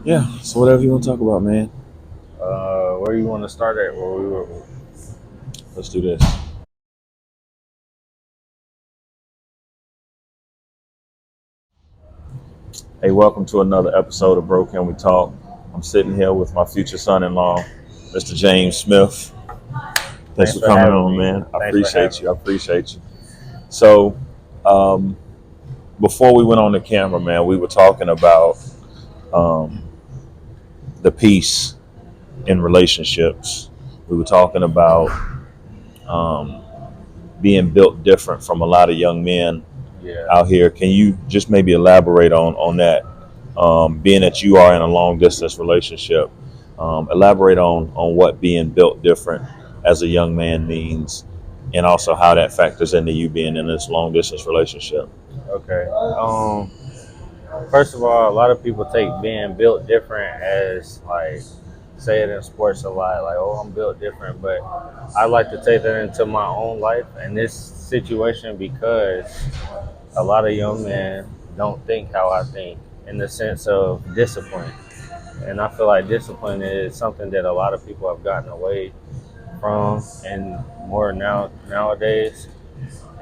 Yeah, so whatever you want to talk about, man. Where you want to start at? Where we were? Let's do this. Hey, welcome to another episode of Bro Can We Talk. I'm sitting here with my future son-in-law, Mr. James Smith. Thanks Thanks for for coming having on, me. man. I Thanks for appreciate having you. I me. appreciate you. So, um, before we went on the camera, man, we were talking about um, the peace in relationships. We were talking about um, being built different from a lot of young men Yeah. out here. Can you just maybe elaborate on that? Being that you are in a long distance relationship, elaborate on what being built different as a young man means, and also how that factors into you being in this long distance relationship. Okay. First of all, a lot of people take being built different as like say it in sports a lot, like oh I'm built different, but I like to take that into my own life and this situation because a lot of young men don't think how I think in the sense of discipline. And I feel like discipline is something that a lot of people have gotten away from and more nowadays.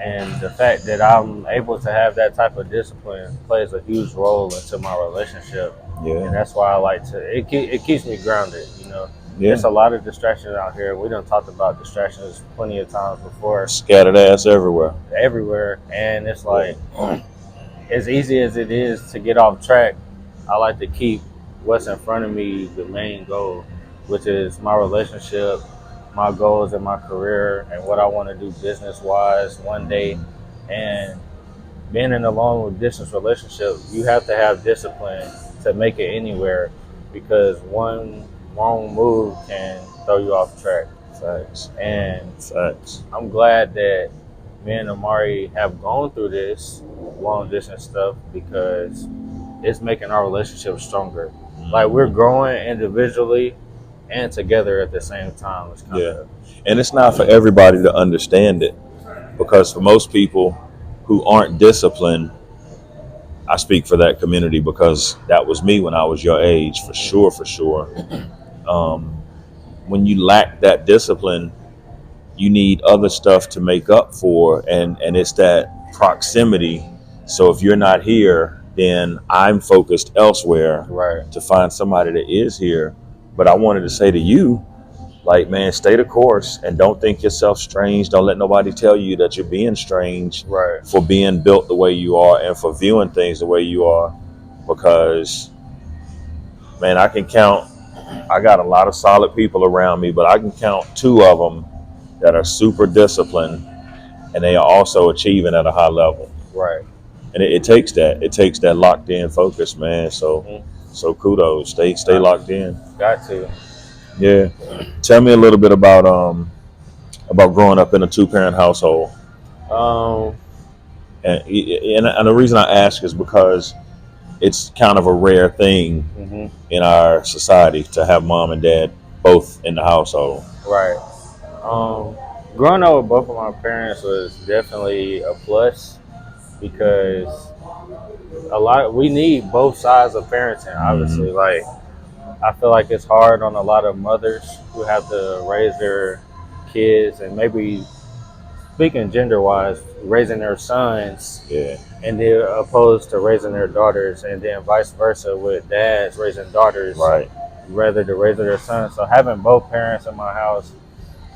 And the fact that I'm able to have that type of discipline plays a huge role into my relationship, and Yeah, that's why I like to. It keeps me grounded. yeah, It's a lot of distractions out here. We done talked about distractions plenty of times before, scattered ass everywhere. everywhere, and it's Yeah, like as easy as it is to get off track. I like to keep what's in front of me the main goal, which is my relationship, my goals in my career, and what I want to do business wise one day. And being in a long distance relationship, you have to have discipline to make it anywhere because one wrong move can throw you off track. facts, And facts. I'm glad that me and Amari have gone through this long distance stuff because it's making our relationship stronger. Like we're Mhm. growing individually and together at the same time. It's kind Yeah, of and it's not for everybody to understand it because for most people who aren't disciplined, I speak for that community because that was me when I was your age, for sure, for sure. Um, when you lack that discipline, you need other stuff to make up for, and it's that proximity. So if you're not here, then I'm focused elsewhere right. to find somebody that is here. But I wanted to say to you, like, man, stay the course and don't think yourself strange. Don't let nobody tell you that you're being strange Right. for being built the way you are and for viewing things the way you are. Because, man, I got a lot of solid people around me, but I can count two of them that are super disciplined and they are also achieving at a high level. Right. And it takes that. It takes that locked in focus, man. So, Hmm. so kudos. Stay Got, locked in. got to. Yeah. Tell me a little bit about growing up in a two parent household. Um, And the reason I ask is because it's kind of a rare thing hmm. in our society to have mom and dad both in the household. Right. Um, Growing up with both of my parents was definitely a plus because we need both sides of parenting. Hmm. Obviously, like I feel like it's hard on a lot of mothers who have to raise their kids and maybe speaking gender wise, raising their sons Yeah. and they're opposed to raising their daughters, and then vice versa with dads raising daughters Right. rather than raising their sons. So having both parents in my house,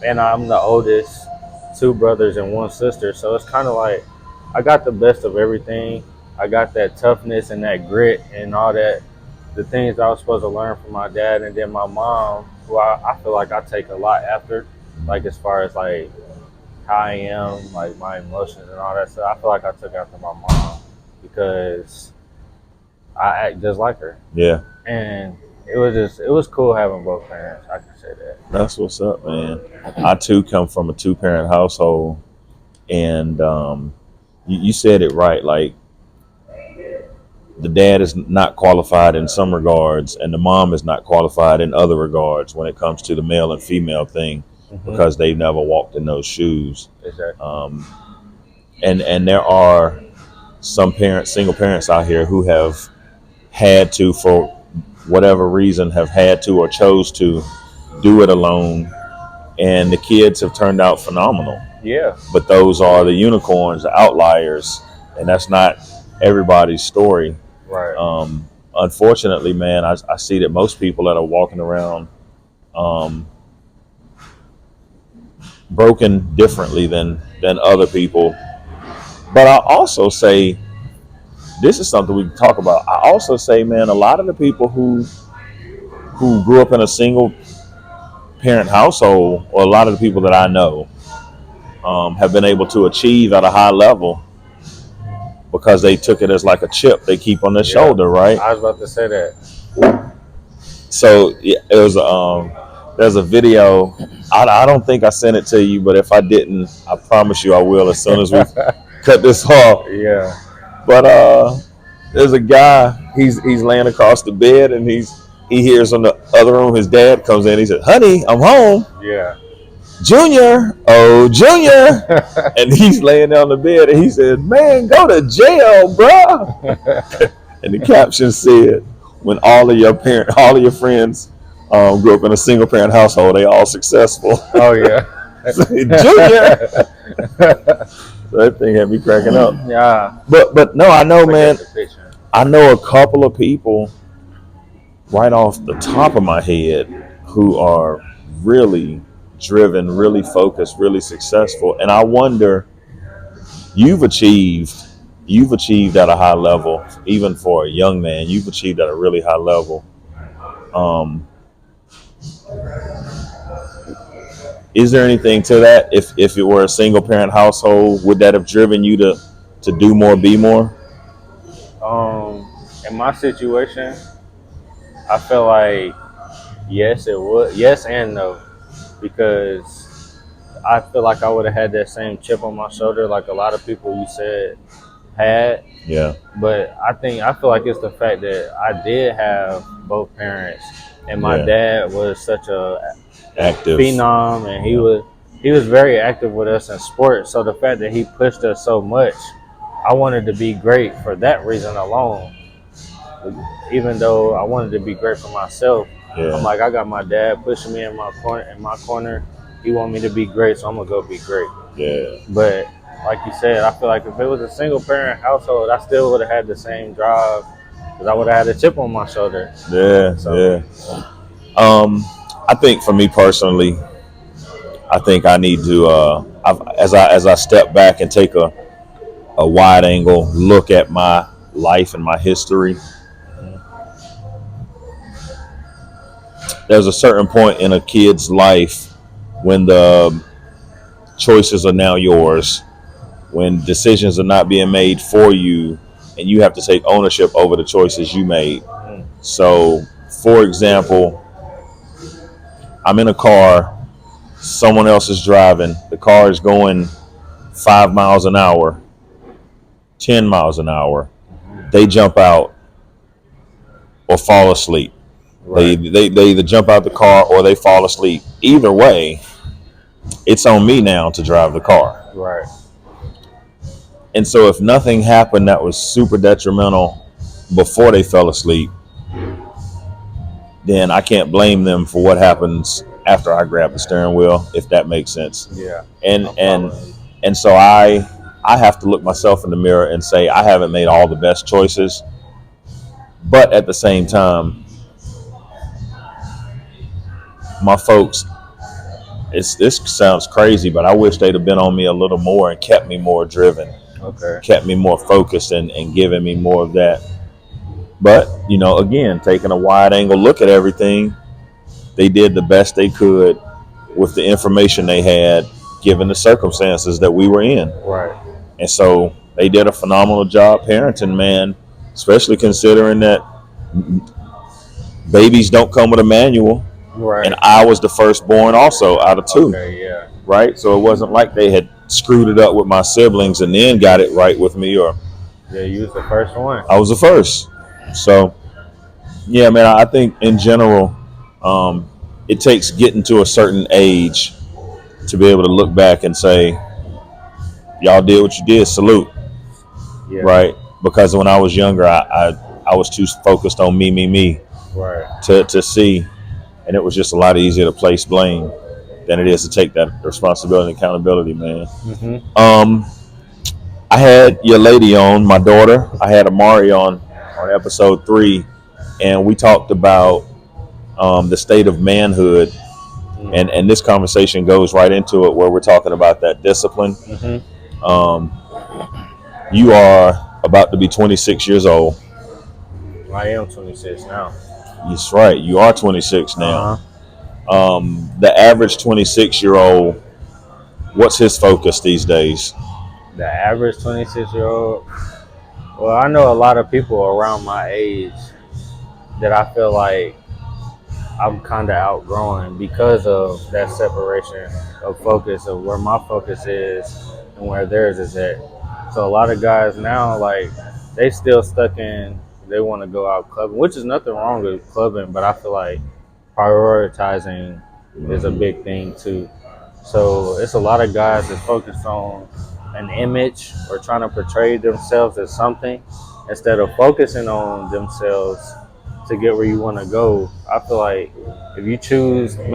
and I'm the oldest, two brothers and one sister, so it's kind of like I got the best of everything. I got that toughness and that grit and all that, the things I was supposed to learn from my dad, and then my mom, who I feel like I take a lot after, like as far as like how I am, like my emotions and all that stuff. I feel like I took after my mom because I act just like her, Yeah. and it was cool having both parents. I can say that. That's what's up, man. I too come from a two parent household, and you said it right. Like the dad is not qualified in some regards, and the mom is not qualified in other regards when it comes to the male and female thing, Hmm. because they've never walked in those shoes. Exactly. Um, and there are some parents, single parents out here who have had to for whatever reason, have had to or chose to do it alone, and the kids have turned out phenomenal. Yeah. But those are the unicorns, the outliers, and that's not everybody's story. Right. Unfortunately, man, I see that most people that are walking around broken differently than other people. But I also say, this is something we can talk about. I also say, man, a lot of the people who grew up in a single parent household, or a lot of the people that I know, have been able to achieve at a high level because they took it as like a chip they keep on their shoulder, right? I was about to say that. So yeah, it was there's a video. I don't think I sent it to you, but if I didn't, I promise you I will as soon as we cut this off. Yeah. But there's a guy. He's laying across the bed, and he hears on the other room his dad comes in. He said, "Honey, I'm home." Yeah. Junior, oh Junior, and he's laying on the bed, and he said, "Man, go to jail, bruh." And the caption said, "When all of your friends grew up in a single parent household, they all successful." Oh yeah. Junior. So that thing had me cracking up. Yeah. But no, I know, man. That's the picture. I know a couple of people right off the top of my head who are really driven, really focused, really successful. And I wonder, you've achieved at a high level, even for a young man. You've achieved at a really high level. Is there anything to that? If it were a single parent household, would that have driven you to do more, be more? In my situation, I feel like yes, it would. Yes and no, because I feel like I would have had that same chip on my shoulder, like a lot of people you said had. Yeah. But I feel like it's the fact that I did have both parents, and my dad was such a Active phenom, and he was very active with us in sports. So the fact that he pushed us so much, I wanted to be great for that reason alone. Even though I wanted to be great for myself, I'm like, I got my dad pushing me in my corner. He want me to be great, so I'm gonna go be great. Yeah. But like you said, I feel like if it was a single parent household, I still would have had the same drive because I would have had a chip on my shoulder. Yeah. So, yeah. I think for me personally, I think I need to as I step back and take a wide angle look at my life and my history. There's a certain point in a kid's life when the choices are now yours, when decisions are not being made for you, and you have to take ownership over the choices you made. So, for example, I'm in a car, someone else is driving, the car is going 5 miles an hour, 10 miles an hour. They jump out or fall asleep. Right. They either jump out the car or they fall asleep. Either way, it's on me now to drive the car. Right. And so if nothing happened that was super detrimental before they fell asleep, then I can't blame them for what happens after I grab the steering wheel, if that makes sense. Yeah. And so I have to look myself in the mirror and say I haven't made all the best choices. But at the same time, my folks, this sounds crazy, but I wish they'd have been on me a little more and kept me more driven. Okay. Kept me more focused and given me more of that. But, again, taking a wide angle look at everything, they did the best they could with the information they had, given the circumstances that we were in. Right. And so they did a phenomenal job parenting, man, especially considering that babies don't come with a manual. Right. And I was the firstborn also out of two. Okay, yeah. Right? So it wasn't like they had screwed it up with my siblings and then got it right with me. Or yeah, you was the first one. I was the first. So, yeah, man, I think in general, it takes getting to a certain age to be able to look back and say, y'all did what you did, salute. Yeah. Right? Because when I was younger, I was too focused on me. Right. to see, and it was just a lot easier to place blame than it is to take that responsibility and accountability, man. Hmm. Um, I had your lady on, my daughter. I had Amari on episode 3, and we talked about the state of manhood, and this conversation goes right into it, where we're talking about that discipline. Hmm. Um, you are about to be 26 years old. I am 26 now. That's right. You are 26 now. Uh huh. The average 26-year-old, what's his focus these days? The average 26-year-old. Well, I know a lot of people around my age that I feel like I'm kind of outgrowing because of that separation of focus of where my focus is and where theirs is at. So a lot of guys now, like, they still stuck in, they want to go out clubbing, which is nothing wrong with clubbing, but I feel like prioritizing is a big thing too. So it's a lot of guys that focus on an image or trying to portray themselves as something instead of focusing on themselves to get where you want to go. I feel like if you choose if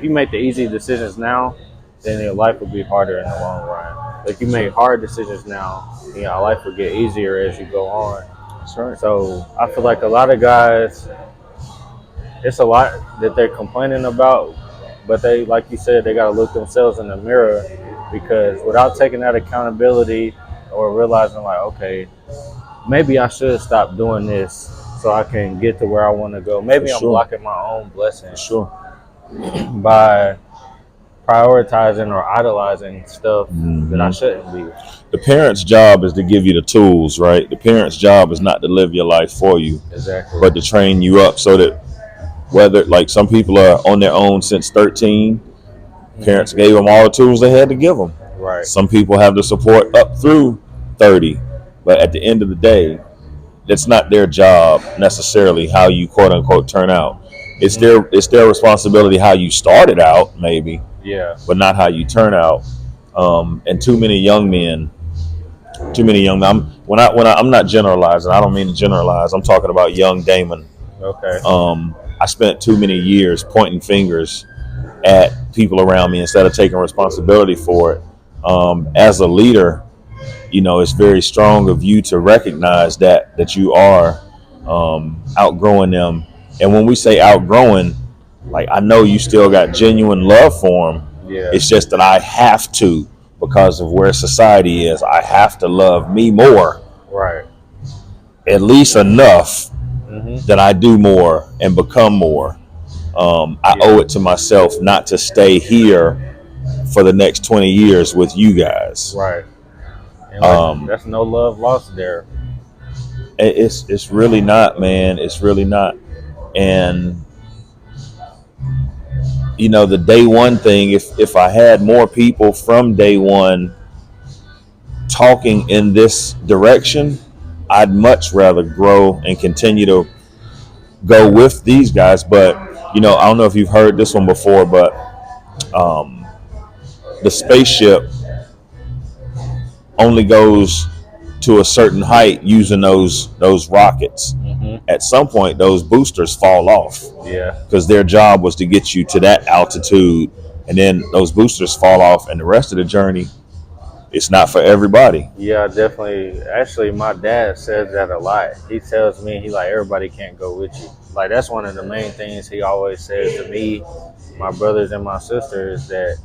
you make the easy decisions now, then your life will be harder in the long run. If you make hard decisions now, life will get easier as you go on. That's right. So I feel like a lot of guys, it's a lot that they're complaining about, but they, like you said, they got to look themselves in the mirror because without taking that accountability or realizing like, okay, maybe I should stop doing this so I can get to where I want to go. Maybe For I'm sure. blocking my own For blessings sure. by prioritizing or idolizing stuff that I Hmm. shouldn't be. The parent's job is to give you the tools, right? The parent's job is not to live your life for you, Exactly. but to train you up so that whether, like, some people are on their own since 13, parents Hmm. gave them all the tools they had to give them. Right. Some people have the support up through 30, but at the end of the day, it's not their job necessarily how you quote unquote turn out. It's Hmm. their responsibility how you started out, maybe, Yeah. but not how you turn out. And too many young. I'm not generalizing. I don't mean to generalize. I'm talking about young Damon. Okay. I spent too many years pointing fingers at people around me instead of taking responsibility for it. As a leader, it's very strong of you to recognize that you are outgrowing them. And when we say outgrowing, like, I know you still got genuine love for them. Yeah. It's just that I have to, because of where society is, I have to love me more, Right. at least enough Hmm. that I do more and become more. I Yeah. owe it to myself not to stay here for the next 20 years with you guys. Right. And Um, that's no love lost there. it's really not, man. It's really not. And the day one thing, if I had more people from day one talking in this direction, I'd much rather grow and continue to go with these guys. But I don't know if you've heard this one before, but um, the spaceship only goes to a certain height using those rockets. Hmm. At some point, those boosters fall off Yeah. because their job was to get you to that altitude, and then those boosters fall off, and the rest of the journey, it's not for everybody. Yeah, definitely. Actually, my dad says that a lot. He tells me, he like, everybody can't go with you. Like, that's one of the main things he always says to me, my brothers and my sisters, that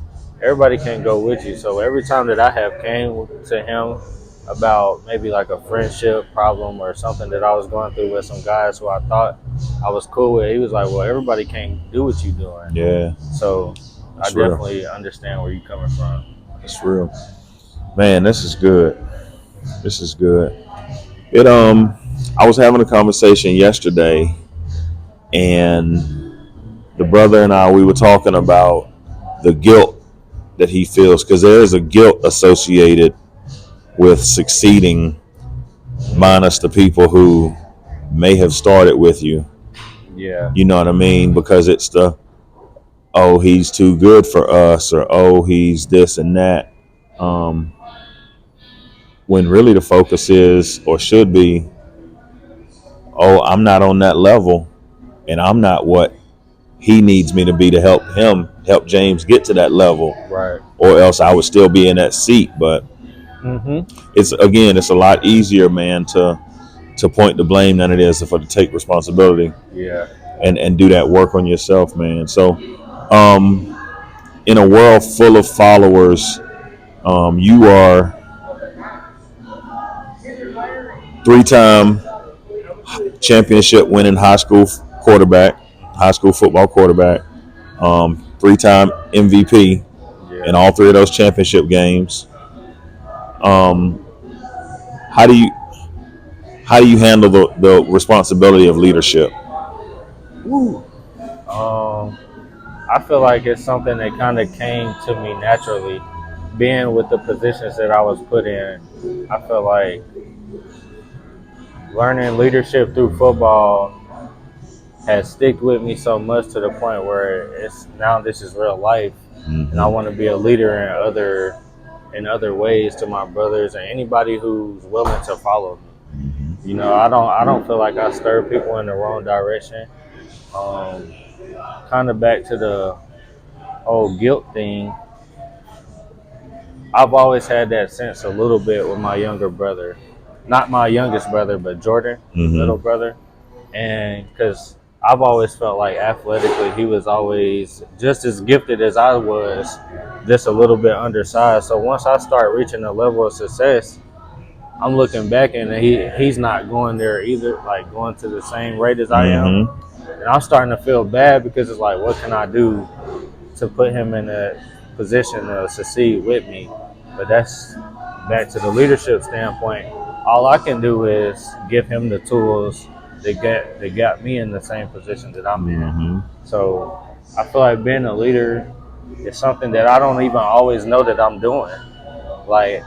everybody can't go with you. So every time that I have came to him about maybe like a friendship problem or something that I was going through with some guys who I thought I was cool with, he was like, well, everybody can't do what you're doing. Yeah, So I that's real. definitely understand where you're coming from. That's real. Man, this is good. This is good. I was having a conversation yesterday, and the brother and I, we were talking about the guilt that he feels, because there is a guilt associated with succeeding, minus the people who may have started with you. Yeah. You know what I mean? Because it's the, oh, he's too good for us, or oh, he's this and that. When really the focus is, or should be, oh, I'm not on that level. and I'm not what he needs me to be to help James get to that level, Right. or else I would still be in that seat. But it's a lot easier, man, to point the blame than it is to take responsibility Yeah. and do that work on yourself, man. So, in a world full of followers, you are 3-time championship winning high school football quarterback, 3-time MVP in all 3 of those championship games. How do you handle the responsibility of leadership? I feel like it's something that kind of came to me naturally, being with the positions that I was put in. I feel like learning leadership through football has sticked with me so much to the point where this is real life, and I want to be a leader in other ways to my brothers and anybody who's willing to follow me. You know, I don't feel like I stir people in the wrong direction. Kind of back to the whole guilt thing. I've always had that sense a little bit with my younger brother, not my youngest brother, but Jordan, little brother, and because I've always felt like athletically he was always just as gifted as I was, just a little bit undersized. So once I start reaching a level of success, I'm looking back and he's not going there either, like going to the same rate as I am. And I'm starting to feel bad because it's like, what can I do to put him in a position to succeed with me? But that's back to the leadership standpoint. All I can do is give him the tools that got me in the same position that I'm in. So I feel like being a leader is something that I don't even always know that I'm doing. Like,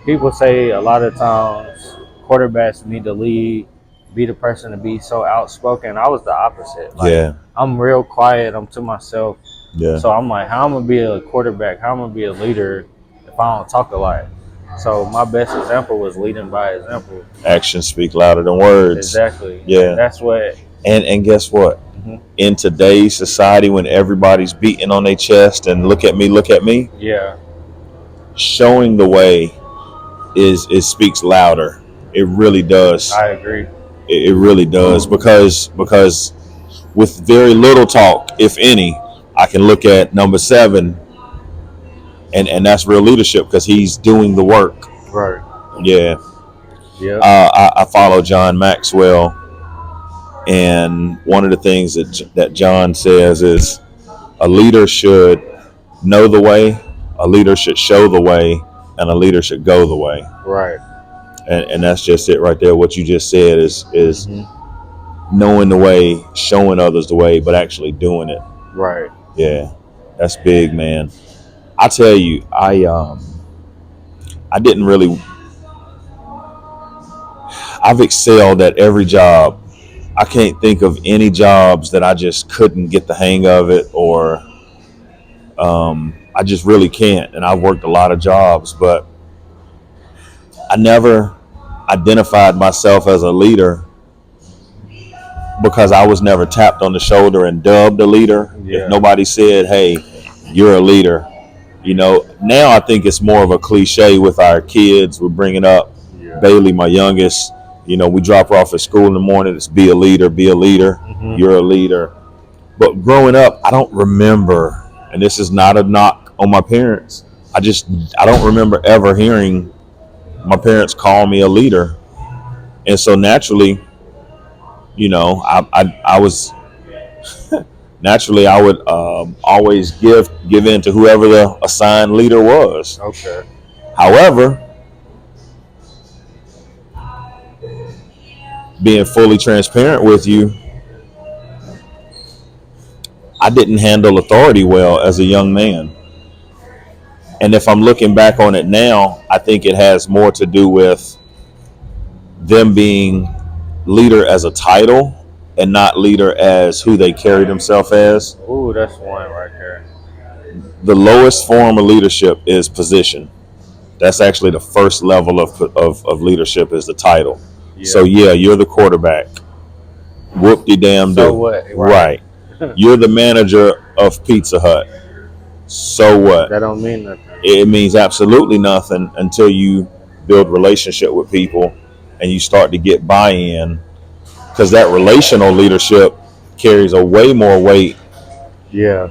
people say a lot of times quarterbacks need to lead, be the person to be so outspoken. I was the opposite. Like, I'm real quiet. I'm to myself. Yeah. So I'm like, how I'm going to be a quarterback? How I'm going to be a leader if I don't talk a lot? So my best example was leading by example. Actions speak louder than words. Exactly. Yeah. And that's what. And guess what? In today's society, when everybody's beating on their chest and look at me. Yeah. Showing the way it speaks louder. It really does. I agree. It really does, because with very little talk, if any, I can look at number 7, and that's real leadership because he's doing the work. Right. Yeah. Yeah. I follow John Maxwell, and one of the things that John says is a leader should know the way, a leader should show the way, and a leader should go the way. Right. And that's just it right there. What you just said is knowing the way, showing others the way, but actually doing it. Right. Yeah, that's big, man. I tell you, I didn't really. I've excelled at every job. I can't think of any jobs that I just couldn't get the hang of it, or I just really can't. And I've worked a lot of jobs, but I never identified myself as a leader because I was never tapped on the shoulder and dubbed a leader. Yeah. If nobody said, hey, you're a leader. You know, now I think it's more of a cliche with our kids. We're bringing up Bailey, my youngest. You know, we drop her off at school in the morning. It's be a leader, You're a leader. But growing up, I don't remember, and this is not a knock on my parents. I don't remember ever hearing my parents call me a leader. And so naturally, you know, I was naturally I would always give in to whoever the assigned leader was. Okay. However, being fully transparent with you, I didn't handle authority well as a young man. And if I'm looking back on it now, I think it has more to do with them being leader as a title and not leader as who they carry themselves as. Ooh, that's one right there. The lowest form of leadership is position. That's actually the first level of leadership is the title. Yeah. So yeah, you're the quarterback. Whoop-de-damn So do. what? Right. You're the manager of Pizza Hut. So what? That don't mean nothing. It means absolutely nothing until you build relationship with people and you start to get buy-in, because that relational leadership carries a way more weight Yeah.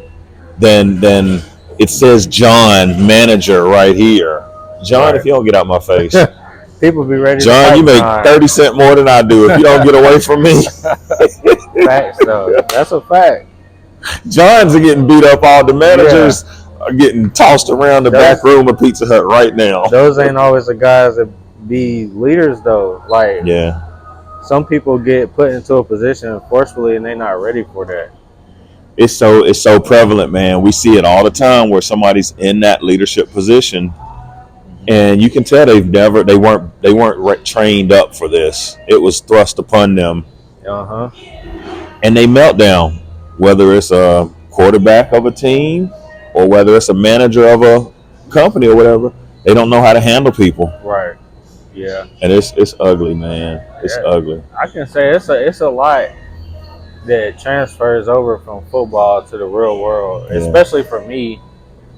than it says John manager right here. John, Right. if you don't get out my face. People be ready to John, fight you make John. 30 cents more than I do. If you don't get away from me. Facts, though. That's a fact. John's are getting beat up. All the managers are getting tossed around the back room of Pizza Hut right now. Those ain't always the guys that be leaders, though. Like, Yeah. some people get put into a position forcefully and they're not ready for that. It's so prevalent, man. We see it all the time where somebody's in that leadership position, and you can tell they weren't trained up for this. It was thrust upon them, and they melt down. Whether it's a quarterback of a team or whether it's a manager of a company or whatever, they don't know how to handle people. Right. Yeah. And it's ugly, man. It's ugly. I can say it's a lot that transfers over from football to the real world, especially for me,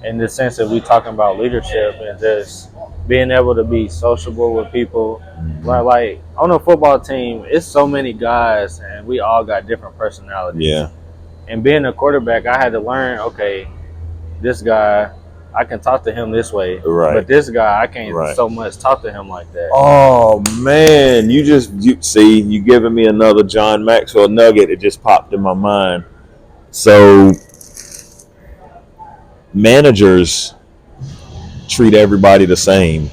in the sense that we talking about leadership and just being able to be sociable with people. Like on a football team, it's so many guys and we all got different personalities. Yeah. And being a quarterback, I had to learn, okay, this guy, I can talk to him this way. Right. But this guy, I can't so much talk to him like that. Oh, man. You giving me another John Maxwell nugget. It just popped in my mind. So, managers treat everybody the same.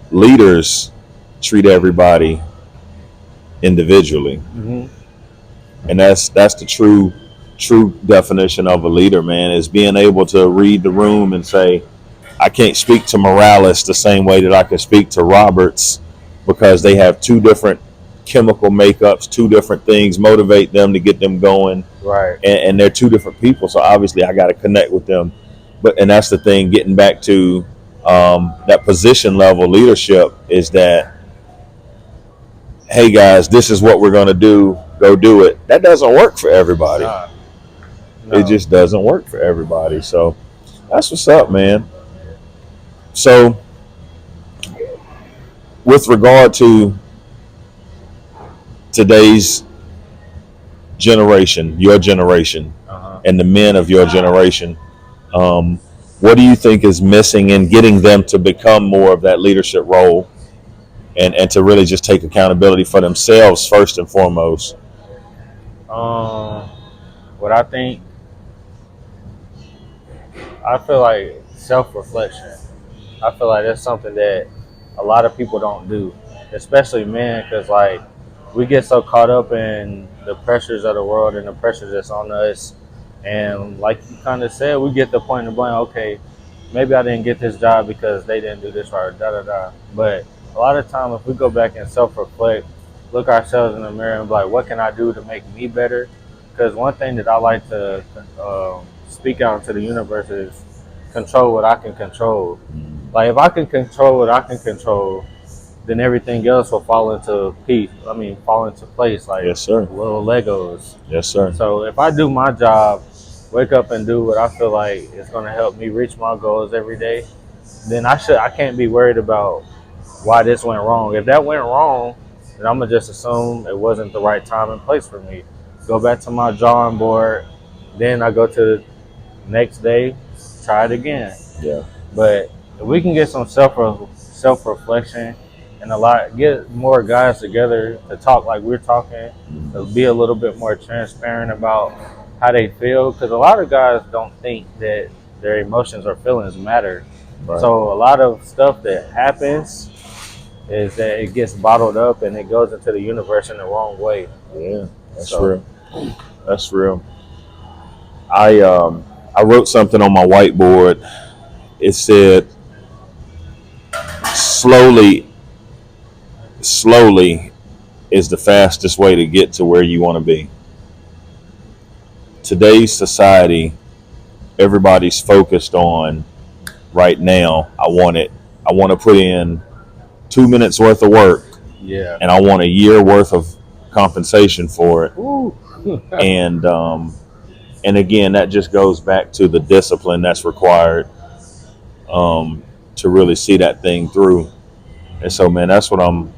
Leaders treat everybody individually. Mm-hmm. And that's the true definition of a leader, man, is being able to read the room and say, I can't speak to Morales the same way that I can speak to Roberts, because they have two different chemical makeups, two different things motivate them to get them going. Right. And they're two different people. So obviously I got to connect with them. And that's the thing, getting back to that position level leadership, is that, hey guys, this is what we're going to do. Go do it. That doesn't work for everybody. No. It just doesn't work for everybody. So that's what's up, man. So with regard to today's generation, your generation, and the men of your generation, what do you think is missing in getting them to become more of that leadership role and to really just take accountability for themselves first and foremost? What I think, I feel like self-reflection. I feel like that's something that a lot of people don't do, especially men, because like we get so caught up in the pressures of the world and the pressures that's on us. And like you kind of said, we get the point of blame, okay, maybe I didn't get this job because they didn't do this right, da-da-da. But a lot of time, if we go back and self-reflect, look ourselves in the mirror and be like, what can I do to make me better? Because one thing that I like to speak out into the universe is control what I can control. Like if I can control what I can control, then everything else will fall into place like Yes, sir. little Legos. Yes, sir. So if I do my job, wake up and do what I feel like is going to help me reach my goals every day, then I can't be worried about why this went wrong. If that went wrong, then I'm going to just assume it wasn't the right time and place for me. Go back to my drawing board, then I go to the next day, try it again. Yeah. But if we can get some self-reflection and get more guys together to talk like we're talking, to be a little bit more transparent about how they feel, because a lot of guys don't think that their emotions or feelings matter. Right. So a lot of stuff that happens is that it gets bottled up and it goes into the universe in the wrong way. Yeah, that's real. That's real. I wrote something on my whiteboard. It said, slowly is the fastest way to get to where you want to be. Today's society, everybody's focused on right now. I want to put in 2 minutes worth of work. Yeah. And I want a year worth of compensation for it. Ooh. And again, that just goes back to the discipline that's required to really see that thing through. And so, man, that's what I'm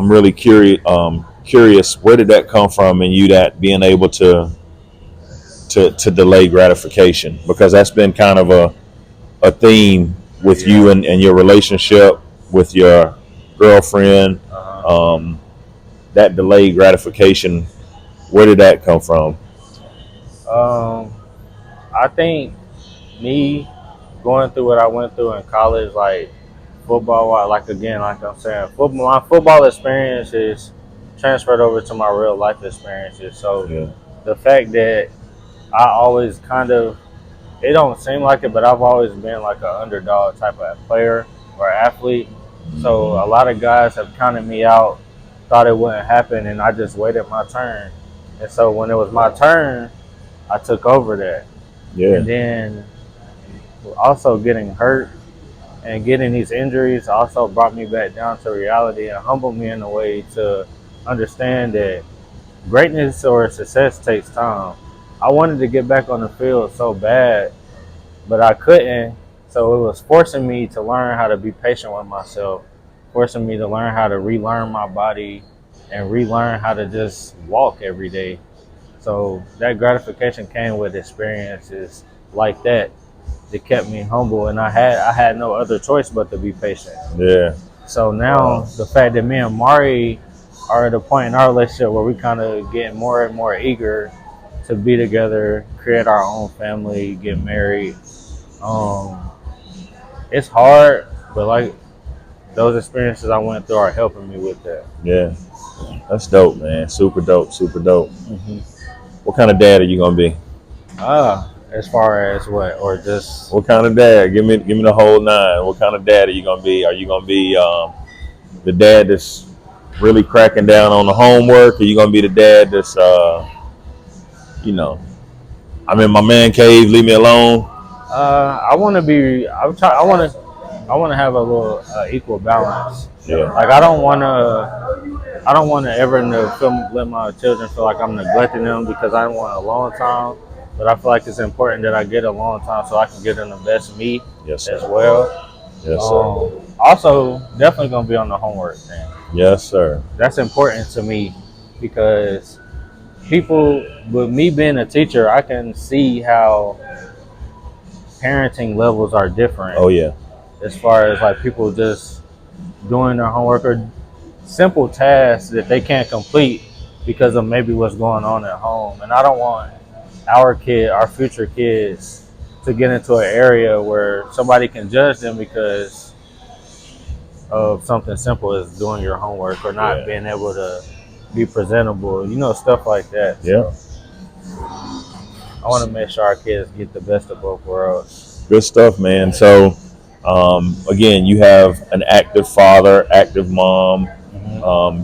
really curious. Where did that come from in you, that being able to delay gratification? Because that's been kind of a theme with you and your relationship with your girlfriend. That delayed gratification, where did that come from? I think me going through what I went through in college, like football, like again, like I'm saying, my football experience is transferred over to my real life experiences. So Yeah. the fact that I always kind of, it don't seem like it, but I've always been like an underdog type of player or athlete. So a lot of guys have counted me out, thought it wouldn't happen, and I just waited my turn. And so when it was my turn, I took over that. Yeah. And then also getting hurt and getting these injuries also brought me back down to reality and humbled me in a way to understand that greatness or success takes time. I wanted to get back on the field so bad, but I couldn't. So it was forcing me to learn how to be patient with myself, forcing me to learn how to relearn my body and relearn how to just walk every day. So that gratification came with experiences like that kept me humble, and I had no other choice but to be patient. Yeah. So now the fact that me and Mari are at a point in our relationship where we kind of get more and more eager to be together, create our own family, get married. It's hard, but like those experiences I went through are helping me with that. Yeah. That's dope, man. Super dope. Super dope. What kind of dad are you gonna be? As far as what, or just What kind of dad? Give me the whole nine. What kind of dad are you gonna be? Are you gonna be the dad that's really cracking down on the homework? Are you gonna be the dad that's I'm in my man cave, leave me alone? I want to be. I want to have a little equal balance. Yeah. Like I don't want to ever let my children feel like I'm neglecting them because I want alone time. But I feel like it's important that I get alone time so I can get them the best me Yes, sir. as well. Yes, sir. Also, definitely gonna be on the homework thing. Yes, sir. That's important to me because people, with me being a teacher, I can see how parenting levels are different. Oh yeah. As far as like people just doing their homework or simple tasks that they can't complete because of maybe what's going on at home. And I don't want our future kids to get into an area where somebody can judge them because of something simple as doing your homework or not being able to be presentable, stuff like that. Yeah. So I want to make sure our kids get the best of both worlds. Good stuff, man. So again, you have an active father, active mom.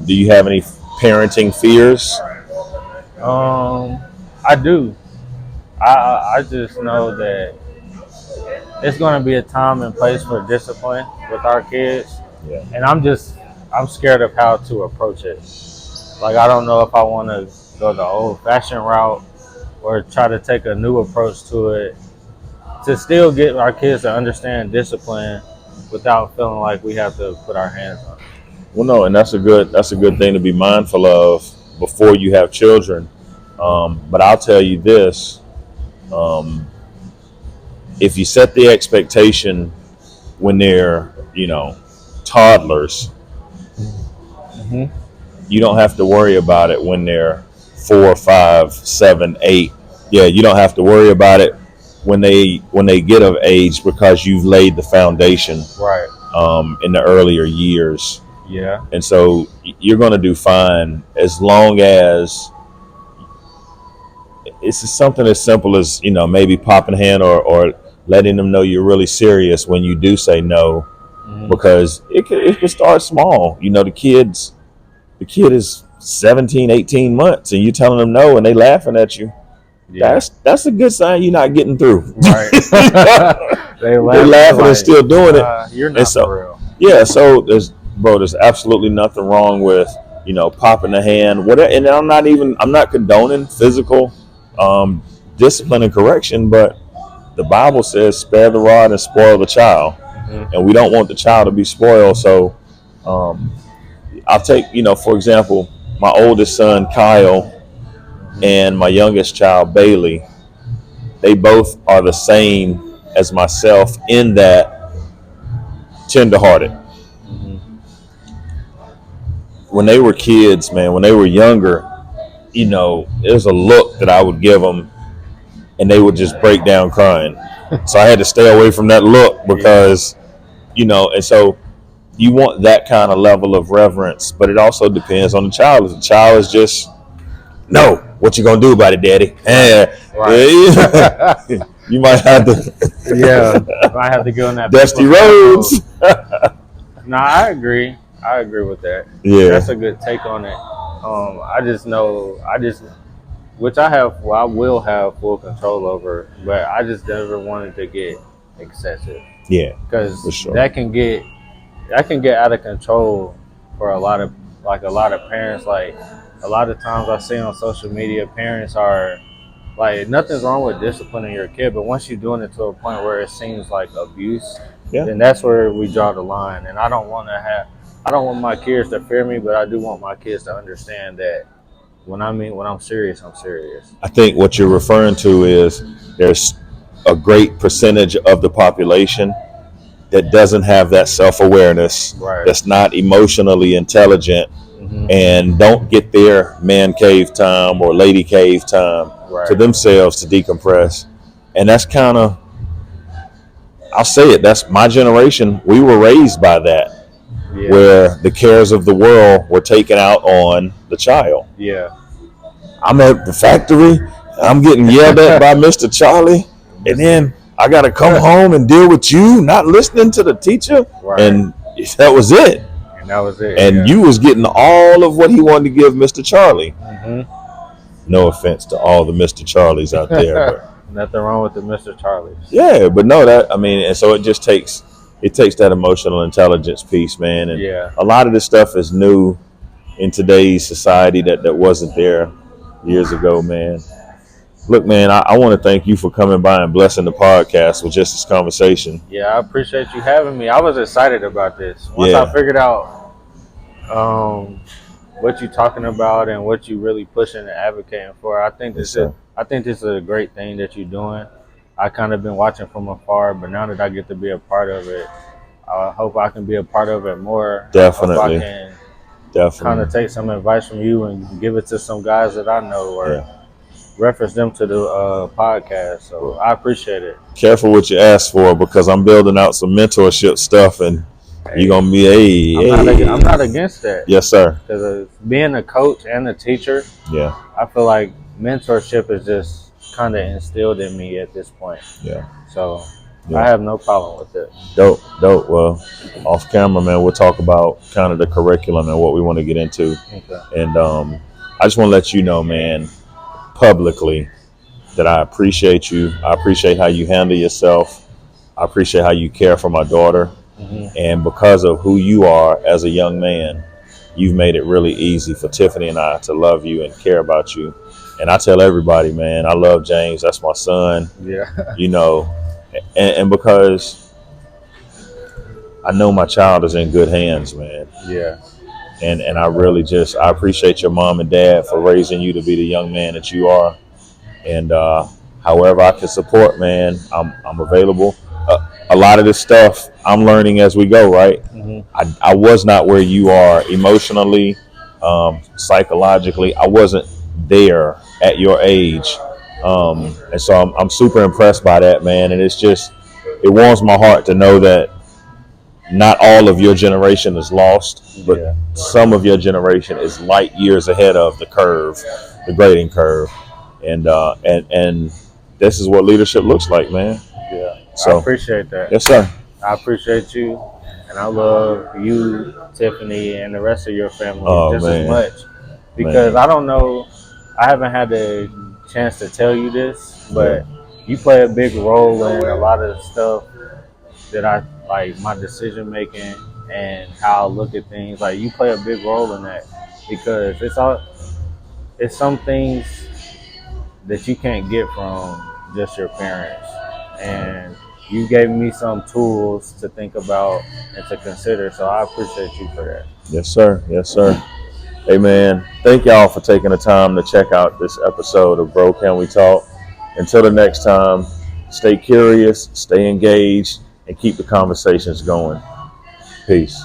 Do you have any parenting fears? I do. I just know that it's going to be a time and place for discipline with our kids. Yeah. And I'm scared of how to approach it. Like, I don't know if I want to go the old fashioned route or try to take a new approach to it to still get our kids to understand discipline without feeling like we have to put our hands on it. Well, no, and that's a good thing to be mindful of before you have children. But I'll tell you this: if you set the expectation when they're toddlers, you don't have to worry about it when they're 4, 5, 7, 8. Yeah, you don't have to worry about it when they get of age because you've laid the foundation Right. in the earlier years. Yeah. And so you're going to do fine as long as it's something as simple as, maybe popping a hand or letting them know you're really serious when you do say no, because it could start small. The kid is 17, 18 months and you're telling them no and they laughing at you. Yeah. That's a good sign you're not getting through. Right. They're laughing and still doing it. You're not for real. Yeah, so there's absolutely nothing wrong with, popping the hand, whatever. And I'm not condoning physical discipline and correction, but the Bible says, "Spare the rod and spoil the child," and we don't want the child to be spoiled. So, I'll take, for example, my oldest son Kyle and my youngest child Bailey. They both are the same as myself in that tenderhearted. When they were kids, man, when they were younger, there's a look that I would give them, and they would just break down crying. So I had to stay away from that look because, and so you want that kind of level of reverence, but it also depends on the child. If the child is just, no, what you gonna do about it, daddy? Right. You might have to. Yeah, I have to go on that dusty roads. No, I agree with that. Yeah, that's a good take on it. I just know, which I will have full control over, but I just never wanted to get excessive. Yeah, because sure. that can get out of control for a lot of parents. Like a lot of times I see on social media, parents are like, nothing's wrong with disciplining your kid, but once you're doing it to a point where it seems like abuse, then that's where we draw the line. And I don't want my kids to fear me, but I do want my kids to understand that when I'm serious, I'm serious. I think what you're referring to is there's a great percentage of the population that doesn't have that self-awareness, right, that's not emotionally intelligent, and don't get their man cave time or lady cave time to themselves to decompress. And that's kind of, I'll say it, that's my generation. We were raised by that, where the cares of the world were taken out on the child. Yeah. I'm at the factory, I'm getting yelled at by Mr. Charlie, and then I got to come home and deal with you not listening to the teacher, and that was it. And you was getting all of what he wanted to give Mr. Charlie. No offense to all the Mr. Charlies out there, but nothing wrong with the Mr. Charlies. Yeah, but no, and so it just takes that emotional intelligence piece, man. And a lot of this stuff is new in today's society that wasn't there years ago, man. Look, man, I want to thank you for coming by and blessing the podcast with just this conversation. Yeah, I appreciate you having me. I was excited about this. Once I figured out what you're talking about and what you really pushing and advocating for, I think this is a great thing that you're doing. I kind of been watching from afar, but now that I get to be a part of it, I hope I can be a part of it more. Definitely. I can kind of take some advice from you and give it to some guys that I know, or reference them to the podcast. So I appreciate it. Careful what you ask for, because I'm building out some mentorship stuff, and you're gonna be I'm not against that. Yes, sir. Because being a coach and a teacher, I feel like mentorship is just kind of instilled in me at this point. So I have no problem with it. Dope. Well, off camera, man, we'll talk about kind of the curriculum and what we want to get into. And I just want to let you know, man, publicly, that I appreciate you. I appreciate how you handle yourself. I appreciate how you care for my daughter. And because of who you are as a young man, you've made it really easy for Tiffany and I to love you and care about you. And I tell everybody, man, I love James. That's my son. And because I know my child is in good hands, man. And I really I appreciate your mom and dad for raising you to be the young man that you are. And however I can support, man, I'm available. A lot of this stuff I'm learning as we go, right? I was not where you are emotionally, psychologically. I wasn't there at your age. And so I'm super impressed by that, man. And it warms my heart to know that not all of your generation is lost, but some of your generation is light years ahead of the curve, the grading curve. And this is what leadership looks like, man. So I appreciate that. Yes, sir. I appreciate you, and I love you, Tiffany, and the rest of your family as much. Because I don't know, I haven't had the chance to tell you this, but you play a big role in a lot of the stuff that I like, my decision making and how I look at things. Like, you play a big role in that. because it's some things that you can't get from just your parents. And you gave me some tools to think about and to consider. So I appreciate you for that. Yes, sir. Yes, sir. Hey, man, thank y'all for taking the time to check out this episode of Bro Can We Talk. Until the next time, stay curious, stay engaged, and keep the conversations going. Peace.